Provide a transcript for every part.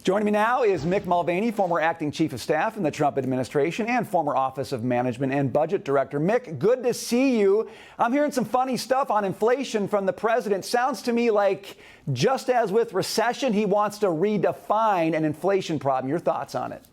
Joining me now is Mick Mulvaney, former acting chief of staff in the Trump administration and former Office of Management and Budget Director. Mick, good to see you. I'm hearing some funny stuff on inflation from the president. Sounds to me like, just as with recession, he wants to redefine an inflation problem. Your thoughts on it?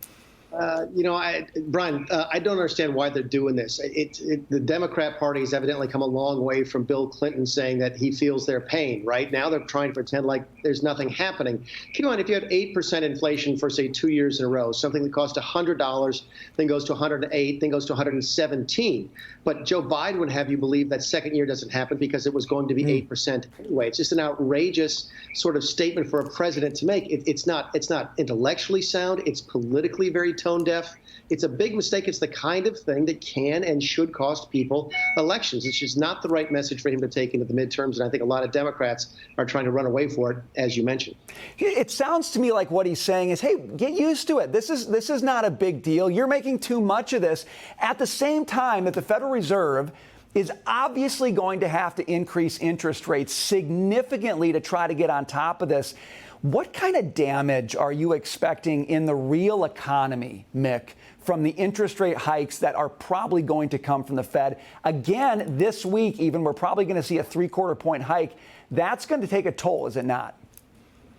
Brian, I don't understand why they're doing this. The Democrat Party has evidently come a long way from Bill Clinton saying that he feels their pain. Right now, they're trying to pretend like there's nothing happening. Keep in mind, if you have 8% inflation for, say, 2 years in a row, something that cost $100, then goes to 108, then goes to 117. But Joe Biden would have you believe that second year doesn't happen because it was going to be 8% anyway. It's just an outrageous sort of statement for a president to make. It's not intellectually sound. It's politically very tone deaf. It's a big mistake. It's the kind of thing that can and should cost people elections. It's just not the right message for him to take into the midterms. And I think a lot of Democrats are trying to run away for it, as you mentioned. It sounds to me like what he's saying is, hey, get used to it. This is not a big deal. You're making too much of this. At the same time that the Federal Reserve is obviously going to have to increase interest rates significantly to try to get on top of this. What kind of damage are you expecting in the real economy, Mick, from the interest rate hikes that are probably going to come from the Fed? Again, this week, even, we're probably going to see a 3/4 point hike. That's going to take a toll, is it not?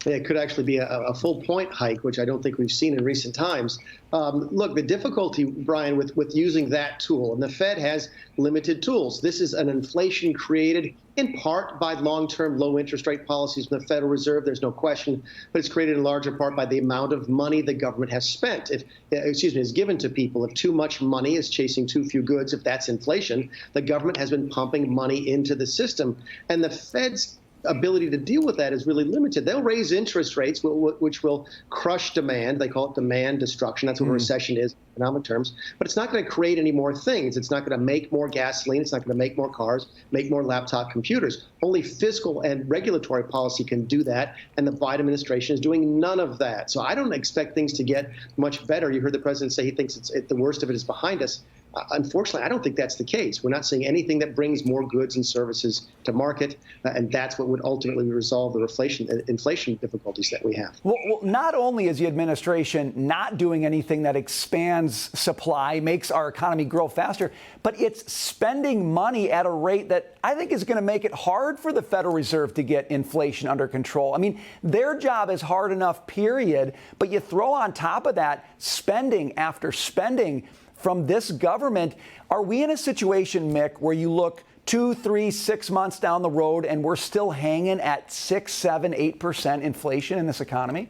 It could actually be a full point hike, which I don't think we've seen in recent times. Look, the difficulty, Brian, with using that tool, and the Fed has limited tools. This is an inflation created in part by long-term low interest rate policies from the Federal Reserve. There's no question, but it's created in larger part by the amount of money the government has spent. Is given to people. If too much money is chasing too few goods, if that's inflation, the government has been pumping money into the system, and the Fed's ability to deal with that is really limited. They'll raise interest rates, which will crush demand. They call it demand destruction. That's what a recession is in economic terms. But it's not going to create any more things. It's not going to make more gasoline. It's not going to make more cars, make more laptop computers. Only fiscal and regulatory policy can do that, and the Biden administration is doing none of that. So I don't expect things to get much better. You heard the president say he thinks the worst of it is behind us. Unfortunately, I don't think that's the case. We're not seeing anything that brings more goods and services to market, and that's what would ultimately resolve the inflation difficulties that we have. Well, not only is the administration not doing anything that expands supply, makes our economy grow faster, but it's spending money at a rate that I think is going to make it hard for the Federal Reserve to get inflation under control. I mean, their job is hard enough, period, but you throw on top of that spending after spending from this government. Are we in a situation, Mick, where you look 2, 3, 6 months down the road and we're still hanging at 6, 7, 8% inflation in this economy?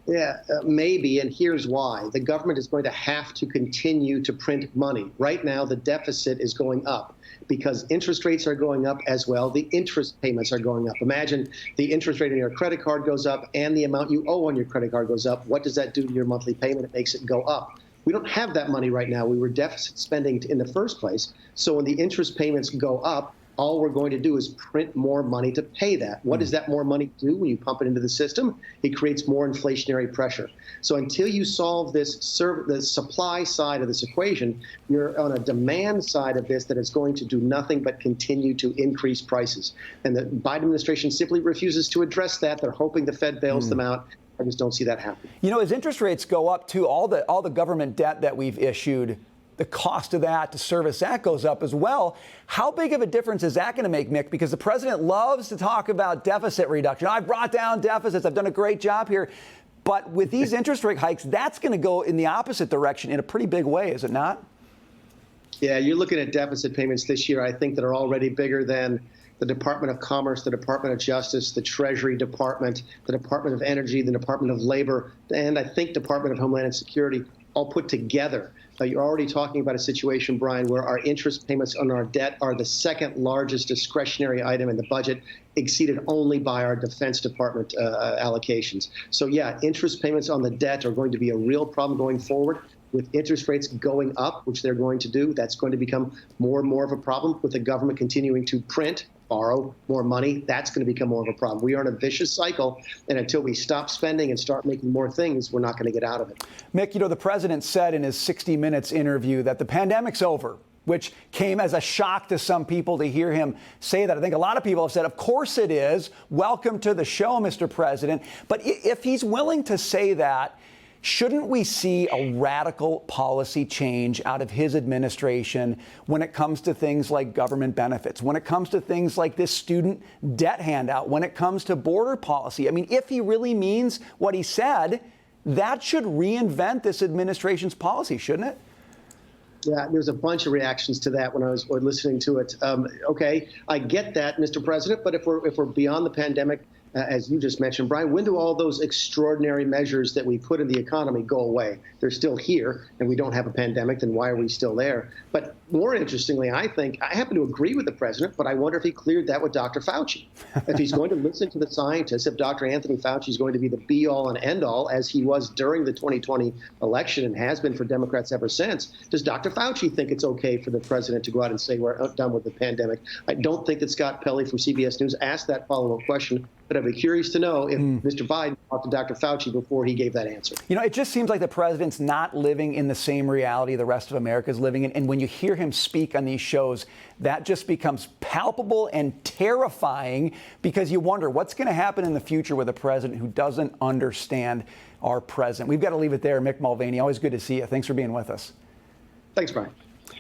Yeah, maybe, and here's why. The government is going to have to continue to print money. Right now, the deficit is going up because interest rates are going up as well. The interest payments are going up. Imagine the interest rate on your credit card goes up and the amount you owe on your credit card goes up. What does that do to your monthly payment? It makes it go up. We don't have that money right now. We were deficit spending in the first place. So when the interest payments go up, all we're going to do is print more money to pay that. What does that more money do when you pump it into the system? It creates more inflationary pressure. So until you solve the supply side of this equation, you're on a demand side of this that is going to do nothing but continue to increase prices. And the Biden administration simply refuses to address that. They're hoping the Fed bails them out. I just don't see that happen. You know, as interest rates go up, too, all the government debt that we've issued, the cost of that to service that goes up as well. How big of a difference is that going to make, Mick? Because the president loves to talk about deficit reduction. I've brought down deficits. I've done a great job here. But with these interest rate hikes, that's going to go in the opposite direction in a pretty big way, is it not? Yeah, you're looking at deficit payments this year, I think, that are already bigger than the Department of Commerce, the Department of Justice, the Treasury Department, the Department of Energy, the Department of Labor, and I think Department of Homeland Security all put together. You're already talking about a situation, Brian, where our interest payments on our debt are the second largest discretionary item in the budget, exceeded only by our Defense Department allocations. So, yeah, interest payments on the debt are going to be a real problem going forward. With interest rates going up, which they're going to do, that's going to become more and more of a problem. With the government continuing to borrow more money, that's going to become more of a problem. We are in a vicious cycle, and until we stop spending and start making more things, we're not going to get out of it. Mick, you know, the president said in his 60 Minutes interview that the pandemic's over. which came as a shock to some people to hear him say that. I think a lot of people have said, of course it is. Welcome to the show, Mr. President. But if he's willing to say that, shouldn't we see a radical policy change out of his administration when it comes to things like government benefits, when it comes to things like this student debt handout, when it comes to border policy? I mean, if he really means what he said, that should reinvent this administration's policy, shouldn't it? Yeah, there's a bunch of reactions to that when I was listening to it. Okay, I get that, Mr. President, but if we're beyond the pandemic, as you just mentioned, Brian, when do all those extraordinary measures that we put in the economy go away? They're still here, and we don't have a pandemic, then why are we still there? But more interestingly, I think, I happen to agree with the president, but I wonder if he cleared that with Dr. Fauci. If he's going to listen to the scientists, if Dr. Anthony Fauci is going to be the be-all and end-all, as he was during the 2020 election and has been for Democrats ever since, does Dr. Fauci think it's okay for the president to go out and say we're done with the pandemic? I don't think that Scott Pelley from CBS News asked that follow-up question, but I'd be curious to know if Mr. Biden talked to Dr. Fauci before he gave that answer. You know, it just seems like the president's not living in the same reality the rest of America is living in. And when you hear him speak on these shows, that just becomes palpable and terrifying, because you wonder what's going to happen in the future with a president who doesn't understand our present. We've got to leave it there. Mick Mulvaney, always good to see you. Thanks for being with us. Thanks, Brian.